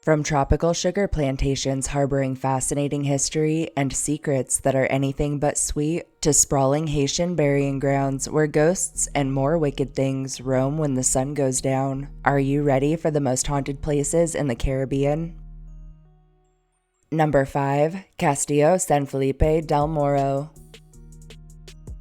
From tropical sugar plantations harboring fascinating history and secrets that are anything but sweet, to sprawling Haitian burying grounds where ghosts and more wicked things roam when the sun goes down. Are you ready for the most haunted places in the Caribbean? Number 5. Castillo San Felipe del Morro.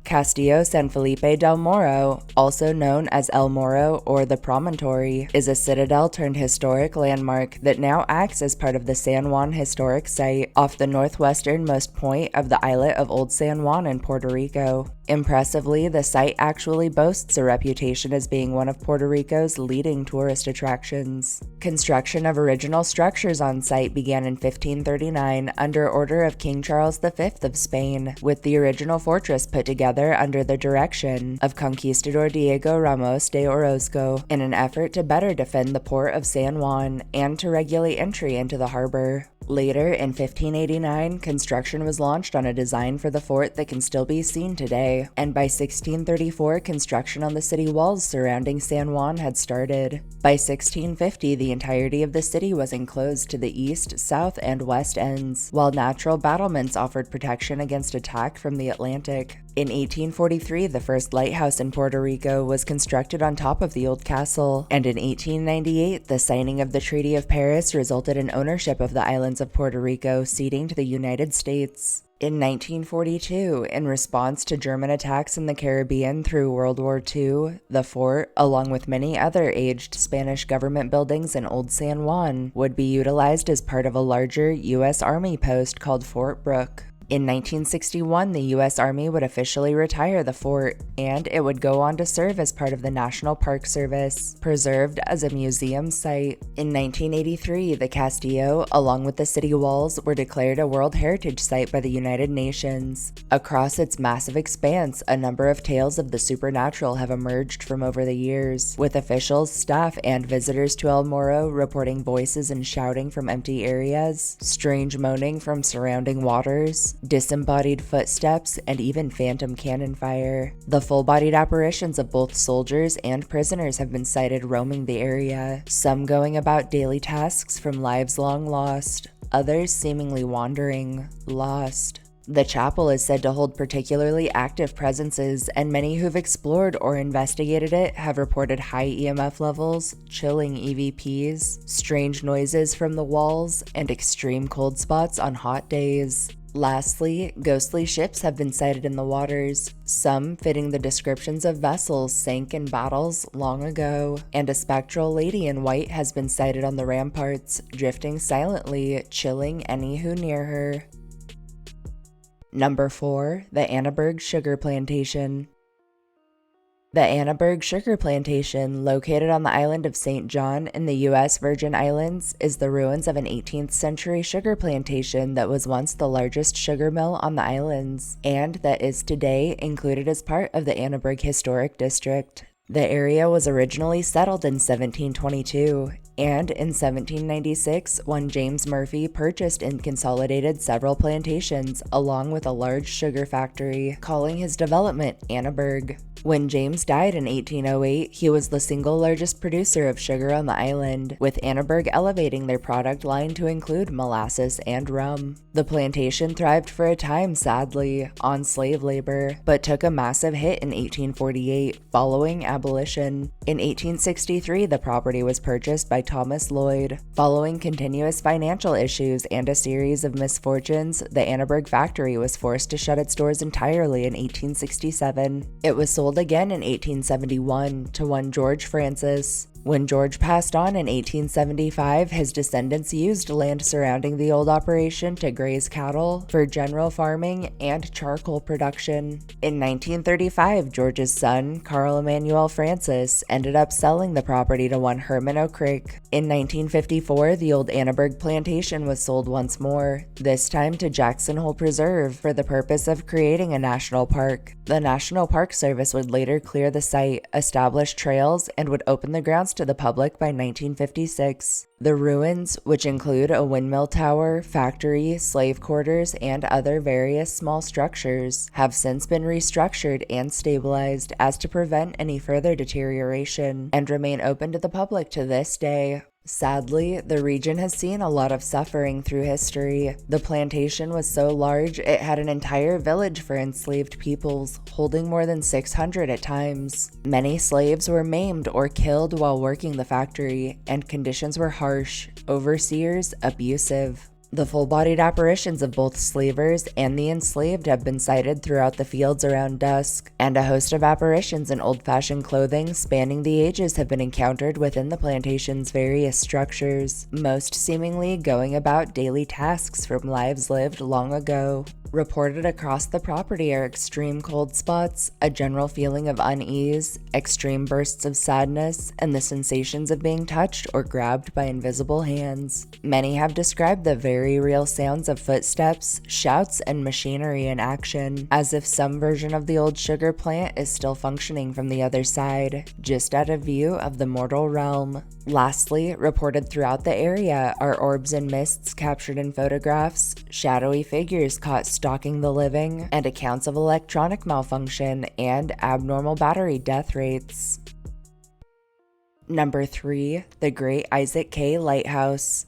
Castillo San Felipe del Morro, also known as El Morro or the Promontory, is a citadel-turned-historic landmark that now acts as part of the San Juan Historic Site off the northwesternmost point of the islet of Old San Juan in Puerto Rico. Impressively, the site actually boasts a reputation as being one of Puerto Rico's leading tourist attractions. Construction of original structures on site began in 1539 under order of King Charles V of Spain, with the original fortress put together under the direction of Conquistador Diego Ramos de Orozco in an effort to better defend the port of San Juan and to regulate entry into the harbor. Later, in 1589, construction was launched on a design for the fort that can still be seen today, and by 1634, construction on the city walls surrounding San Juan had started. By 1650, the entirety of the city was enclosed to the east, south, and west ends, while natural battlements offered protection against attack from the Atlantic. In 1843, the first lighthouse in Puerto Rico was constructed on top of the old castle, and in 1898, the signing of the Treaty of Paris resulted in ownership of the islands of Puerto Rico ceding to the United States. In 1942, in response to German attacks in the Caribbean through World War II, the fort, along with many other aged Spanish government buildings in Old San Juan, would be utilized as part of a larger U.S. Army post called Fort Brooke. In 1961, the U.S. Army would officially retire the fort, and it would go on to serve as part of the National Park Service, preserved as a museum site. In 1983, the Castillo, along with the city walls, were declared a World Heritage Site by the United Nations. Across its massive expanse, a number of tales of the supernatural have emerged from over the years, with officials, staff, and visitors to El Morro reporting voices and shouting from empty areas, strange moaning from surrounding waters, disembodied footsteps, and even phantom cannon fire. The full-bodied apparitions of both soldiers and prisoners have been sighted roaming the area, some going about daily tasks from lives long lost, others seemingly wandering, lost. The chapel is said to hold particularly active presences, and many who've explored or investigated it have reported high EMF levels, chilling EVPs, strange noises from the walls, and extreme cold spots on hot days. Lastly, ghostly ships have been sighted in the waters, some fitting the descriptions of vessels sank in battles long ago, and a spectral lady in white has been sighted on the ramparts, drifting silently, chilling any who near her. Number 4. The Annaberg Sugar Plantation. The Annaberg Sugar Plantation, located on the island of St. John in the U.S. Virgin Islands, is the ruins of an 18th century sugar plantation that was once the largest sugar mill on the islands, and that is today included as part of the Annaberg Historic District. The area was originally settled in 1722, and in 1796, one James Murphy purchased and consolidated several plantations along with a large sugar factory, calling his development Annaberg. When James died in 1808, he was the single largest producer of sugar on the island, with Annaberg elevating their product line to include molasses and rum. The plantation thrived for a time, sadly, on slave labor, but took a massive hit in 1848, following abolition. In 1863, the property was purchased by Thomas Lloyd. Following continuous financial issues and a series of misfortunes, the Annaberg factory was forced to shut its doors entirely in 1867. It was sold again in 1871 to one George Francis. When George passed on in 1875, his descendants used land surrounding the old operation to graze cattle, for general farming, and charcoal production. In 1935, George's son, Carl Emmanuel Francis, ended up selling the property to one Herman O'Crick. In 1954, the old Annaberg plantation was sold once more, this time to Jackson Hole Preserve for the purpose of creating a national park. The National Park Service would later clear the site, establish trails, and would open the grounds to the public by 1956. The ruins, which include a windmill tower, factory, slave quarters, and other various small structures, have since been restructured and stabilized as to prevent any further deterioration, and remain open to the public to this day. Sadly, the region has seen a lot of suffering through history. The plantation was so large it had an entire village for enslaved peoples, holding more than 600 at times. Many slaves were maimed or killed while working the factory, and conditions were harsh, overseers abusive. The full-bodied apparitions of both slavers and the enslaved have been sighted throughout the fields around dusk, and a host of apparitions in old-fashioned clothing spanning the ages have been encountered within the plantation's various structures, most seemingly going about daily tasks from lives lived long ago. Reported across the property are extreme cold spots, a general feeling of unease, extreme bursts of sadness, and the sensations of being touched or grabbed by invisible hands. Many have described the very real sounds of footsteps, shouts, and machinery in action, as if some version of the old sugar plant is still functioning from the other side, just out of view of the mortal realm. Lastly, reported throughout the area are orbs and mists captured in photographs, shadowy figures caught stalking the living, and accounts of electronic malfunction and abnormal battery death rates. Number 3. The Great Isaac K. Lighthouse.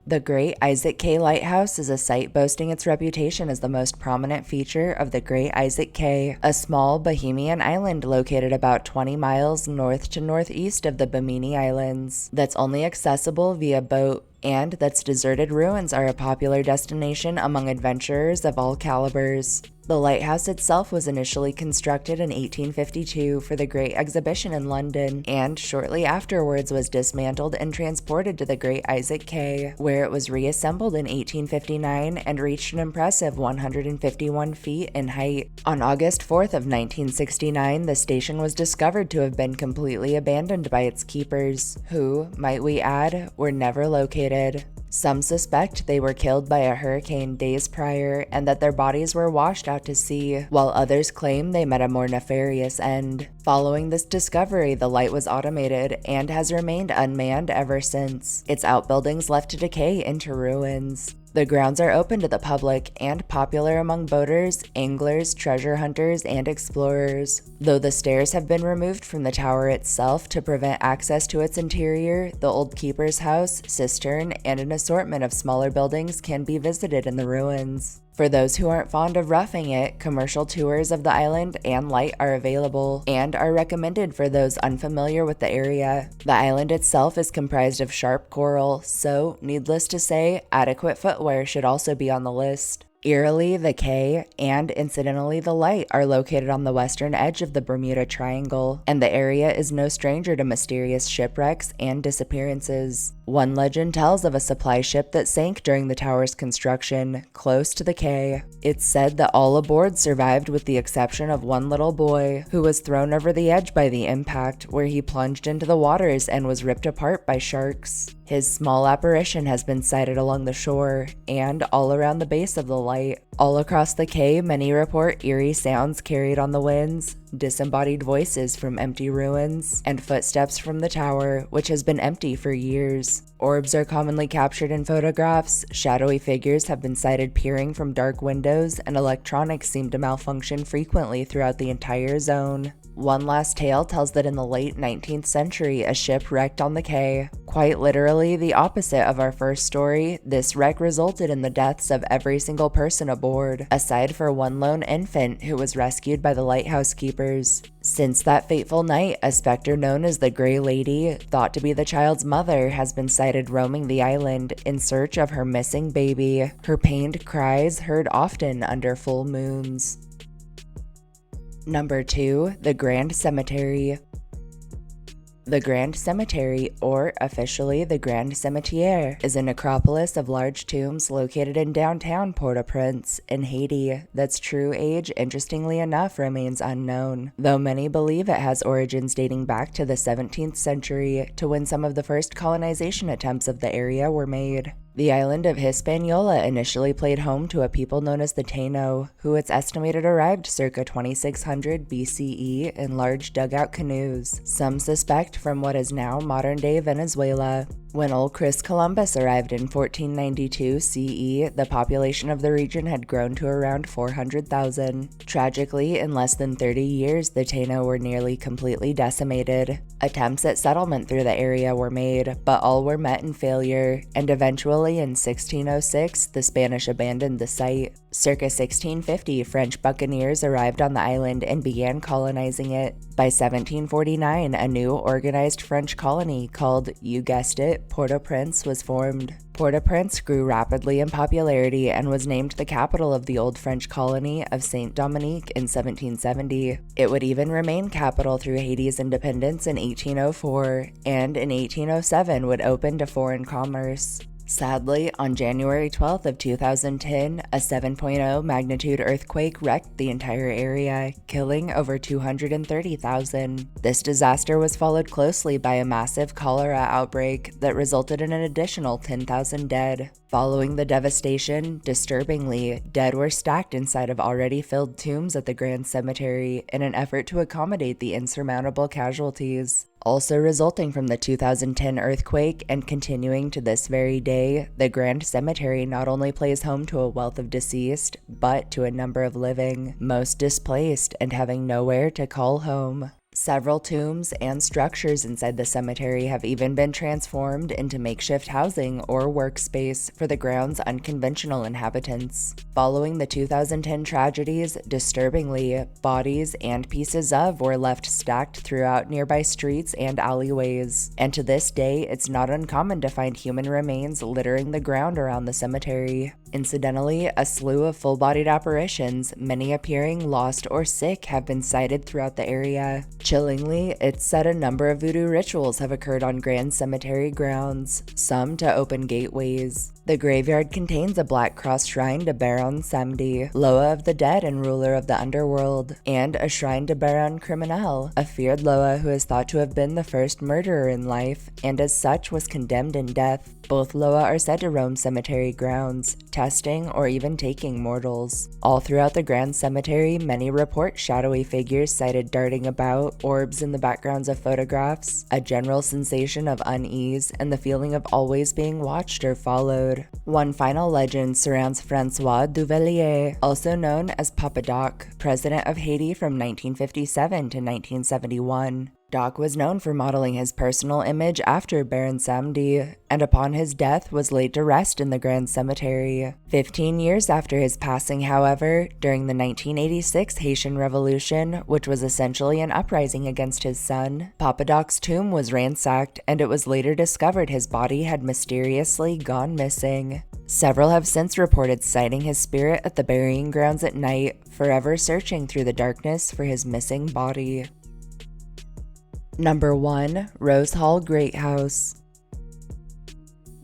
The Great Isaac K. Lighthouse is a site boasting its reputation as the most prominent feature of the Great Isaac K., a small Bahamian island located about 20 miles north to northeast of the Bimini Islands, that's only accessible via boat, and that's deserted ruins are a popular destination among adventurers of all calibers. The lighthouse itself was initially constructed in 1852 for the Great Exhibition in London, and shortly afterwards was dismantled and transported to the Great Isaac K., where it was reassembled in 1859 and reached an impressive 151 feet in height. On August 4th of 1969, the station was discovered to have been completely abandoned by its keepers, who, might we add, were never located. Some suspect they were killed by a hurricane days prior and that their bodies were washed out to sea, while others claim they met a more nefarious end. Following this discovery, the light was automated and has remained unmanned ever since, its outbuildings left to decay into ruins. The grounds are open to the public and popular among boaters, anglers, treasure hunters, and explorers. Though the stairs have been removed from the tower itself to prevent access to its interior, the old keeper's house, cistern, and an assortment of smaller buildings can be visited in the ruins. For those who aren't fond of roughing it, commercial tours of the island and light are available and are recommended for those unfamiliar with the area. The island itself is comprised of sharp coral, so, needless to say, adequate footwear should also be on the list. Eerily, the K, and incidentally the Light, are located on the western edge of the Bermuda Triangle, and the area is no stranger to mysterious shipwrecks and disappearances. One legend tells of a supply ship that sank during the tower's construction, close to the K. It's said that all aboard survived with the exception of one little boy, who was thrown over the edge by the impact, where he plunged into the waters and was ripped apart by sharks. His small apparition has been sighted along the shore, and all around the base of the light. All across the K, many report eerie sounds carried on the winds, disembodied voices from empty ruins, and footsteps from the tower, which has been empty for years. Orbs are commonly captured in photographs, shadowy figures have been sighted peering from dark windows, and electronics seem to malfunction frequently throughout the entire zone. One last tale tells that in the late 19th century, a ship wrecked on the K. Quite literally the opposite of our first story, this wreck resulted in the deaths of every single person aboard, aside for one lone infant who was rescued by the lighthouse keepers. Since that fateful night, a specter known as the Grey Lady, thought to be the child's mother, has been sighted roaming the island in search of her missing baby, her pained cries heard often under full moons. Number 2. The Grand Cemetery. The Grand Cemetery, or officially the Grand Cimetière, is a necropolis of large tombs located in downtown Port-au-Prince in Haiti that's true age, interestingly enough, remains unknown, though many believe it has origins dating back to the 17th century, to when some of the first colonization attempts of the area were made. The island of Hispaniola initially played home to a people known as the Taino, who it's estimated arrived circa 2600 BCE in large dugout canoes, some suspect from what is now modern-day Venezuela. When old Chris Columbus arrived in 1492 CE, the population of the region had grown to around 400,000. Tragically, in less than 30 years, the Taino were nearly completely decimated. Attempts at settlement through the area were made, but all were met in failure, and eventually in 1606, the Spanish abandoned the site. Circa 1650, French buccaneers arrived on the island and began colonizing it. By 1749, a new organized French colony called, you guessed it, Port-au-Prince was formed. Port-au-Prince grew rapidly in popularity and was named the capital of the old French colony of Saint-Dominique in 1770. It would even remain capital through Haiti's independence in 1804, and in 1807 would open to foreign commerce. Sadly, on January 12th of 2010, a 7.0 magnitude earthquake wrecked the entire area, killing over 230,000. This disaster was followed closely by a massive cholera outbreak that resulted in an additional 10,000 dead. Following the devastation, disturbingly, dead were stacked inside of already filled tombs at the Grand Cemetery in an effort to accommodate the insurmountable casualties. Also resulting from the 2010 earthquake and continuing to this very day, the Grand Cemetery not only plays home to a wealth of deceased, but to a number of living, most displaced and having nowhere to call home. Several tombs and structures inside the cemetery have even been transformed into makeshift housing or workspace for the ground's unconventional inhabitants. Following the 2010 tragedies, disturbingly, bodies and pieces of were left stacked throughout nearby streets and alleyways, and to this day, it's not uncommon to find human remains littering the ground around the cemetery. Incidentally, a slew of full-bodied apparitions, many appearing lost or sick, have been sighted throughout the area. Chillingly, it's said a number of voodoo rituals have occurred on Grand Cemetery grounds, some to open gateways. The graveyard contains a black cross shrine to Baron Samedi, Loa of the dead and ruler of the underworld, and a shrine to Baron Criminel, a feared Loa who is thought to have been the first murderer in life, and as such was condemned in death. Both Loa are said to roam cemetery grounds, testing or even taking mortals. All throughout the Grand Cemetery, many report shadowy figures sighted darting about, orbs in the backgrounds of photographs, a general sensation of unease, and the feeling of always being watched or followed. One final legend surrounds Francois Duvalier, also known as Papa Doc, president of Haiti from 1957 to 1971. Doc was known for modeling his personal image after Baron Samedi, and upon his death was laid to rest in the Grand Cemetery. 15 years after his passing, however, during the 1986 Haitian Revolution, which was essentially an uprising against his son, Papa Doc's tomb was ransacked, and it was later discovered his body had mysteriously gone missing. Several have since reported sighting his spirit at the burying grounds at night, forever searching through the darkness for his missing body. Number 1. Rose Hall Great House.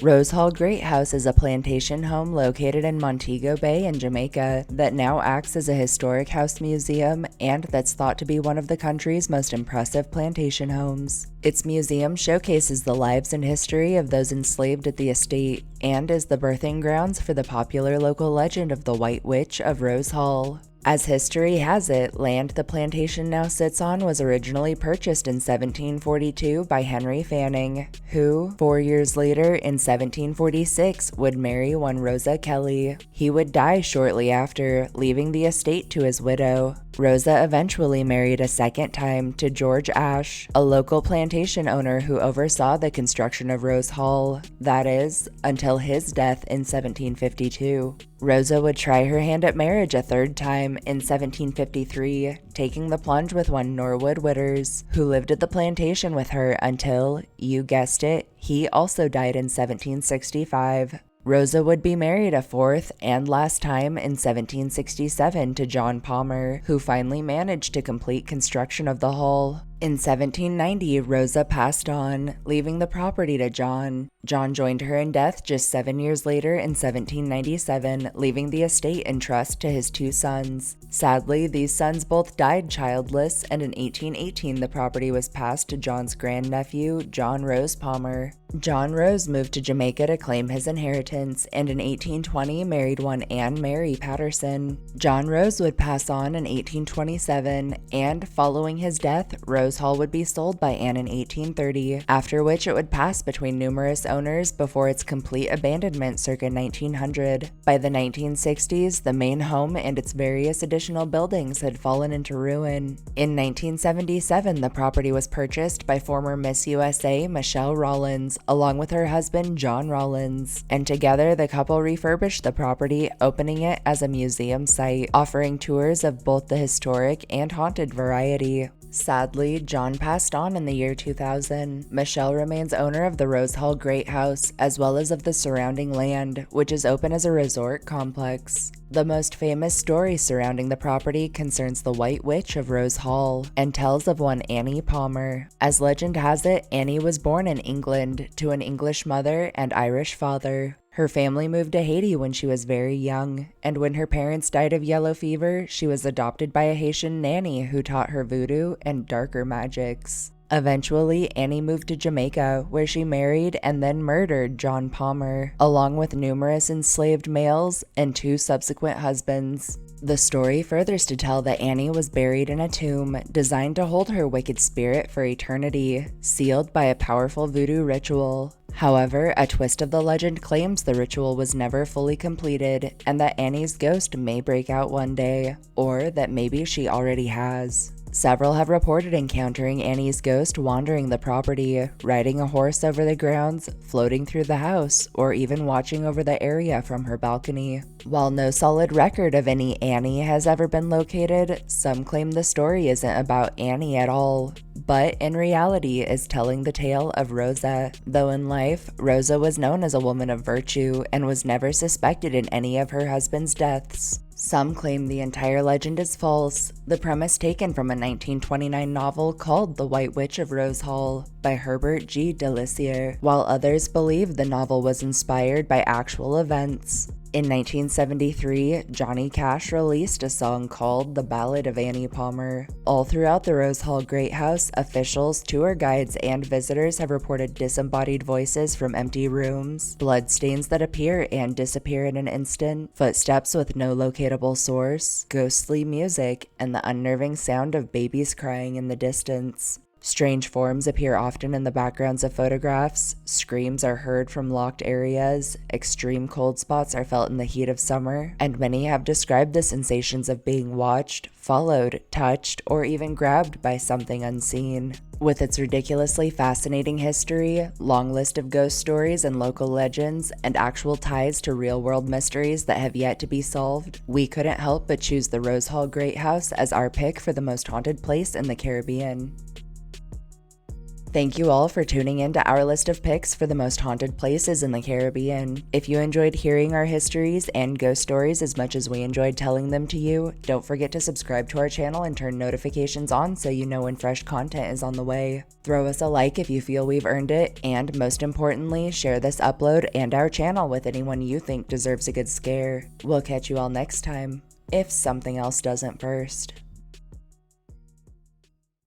Rose Hall Great House is a plantation home located in Montego Bay in Jamaica that now acts as a historic house museum and that's thought to be one of the country's most impressive plantation homes. Its museum showcases the lives and history of those enslaved at the estate and is the birthing grounds for the popular local legend of the White Witch of Rose Hall. As history has it, land the plantation now sits on was originally purchased in 1742 by Henry Fanning, who, 4 years later, in 1746, would marry one Rosa Kelly. He would die shortly after, leaving the estate to his widow. Rosa eventually married a second time to George Ashe, a local plantation owner who oversaw the construction of Rose Hall, that is, until his death in 1752. Rosa would try her hand at marriage a third time in 1753, taking the plunge with one Norwood Witters, who lived at the plantation with her until, you guessed it, he also died in 1765. Rosa would be married a fourth and last time in 1767 to John Palmer, who finally managed to complete construction of the hall. In 1790, Rosa passed on, leaving the property to John. John joined her in death just 7 years later in 1797, leaving the estate in trust to his two sons. Sadly, these sons both died childless, and in 1818 the property was passed to John's grandnephew, John Rose Palmer. John Rose moved to Jamaica to claim his inheritance, and in 1820 married one Anne Mary Patterson. John Rose would pass on in 1827, and following his death, Rose Hall would be sold by Anne in 1830, after which it would pass between numerous owners before its complete abandonment circa 1900. By the 1960s, the main home and its various additional buildings had fallen into ruin. In 1977, the property was purchased by former Miss USA Michelle Rollins, along with her husband John Rollins, and together the couple refurbished the property, opening it as a museum site, offering tours of both the historic and haunted variety. Sadly, John passed on in the year 2000. Michelle remains owner of the Rose Hall Great House, as well as of the surrounding land, which is open as a resort complex. The most famous story surrounding the property concerns the White Witch of Rose Hall, and tells of one Annie Palmer. As legend has it, Annie was born in England to an English mother and Irish father. Her family moved to Haiti when she was very young, and when her parents died of yellow fever, she was adopted by a Haitian nanny who taught her voodoo and darker magics. Eventually, Annie moved to Jamaica, where she married and then murdered John Palmer, along with numerous enslaved males and 2 subsequent husbands. The story furthers to tell that Annie was buried in a tomb designed to hold her wicked spirit for eternity, sealed by a powerful voodoo ritual. However, a twist of the legend claims the ritual was never fully completed, and that Annie's ghost may break out one day, or that maybe she already has. Several have reported encountering Annie's ghost wandering the property, riding a horse over the grounds, floating through the house, or even watching over the area from her balcony. While no solid record of any Annie has ever been located, some claim the story isn't about Annie at all, but in reality is telling the tale of Rosa. Though in life, Rosa was known as a woman of virtue and was never suspected in any of her husband's deaths. Some claim the entire legend is false, the premise taken from a 1929 novel called The White Witch of Rose Hall by Herbert G. Delisier, while others believe the novel was inspired by actual events. In 1973, Johnny Cash released a song called The Ballad of Annie Palmer. All throughout the Rose Hall Great House, officials, tour guides, and visitors have reported disembodied voices from empty rooms, bloodstains that appear and disappear in an instant, footsteps with no locatable source, ghostly music, and the unnerving sound of babies crying in the distance. Strange forms appear often in the backgrounds of photographs, screams are heard from locked areas, extreme cold spots are felt in the heat of summer, and many have described the sensations of being watched, followed, touched, or even grabbed by something unseen. With its ridiculously fascinating history, long list of ghost stories and local legends, and actual ties to real-world mysteries that have yet to be solved, we couldn't help but choose the Rose Hall Great House as our pick for the most haunted place in the Caribbean. Thank you all for tuning in to our list of picks for the most haunted places in the Caribbean. If you enjoyed hearing our histories and ghost stories as much as we enjoyed telling them to you, don't forget to subscribe to our channel and turn notifications on so you know when fresh content is on the way. Throw us a like if you feel we've earned it, and most importantly, share this upload and our channel with anyone you think deserves a good scare. We'll catch you all next time, if something else doesn't first.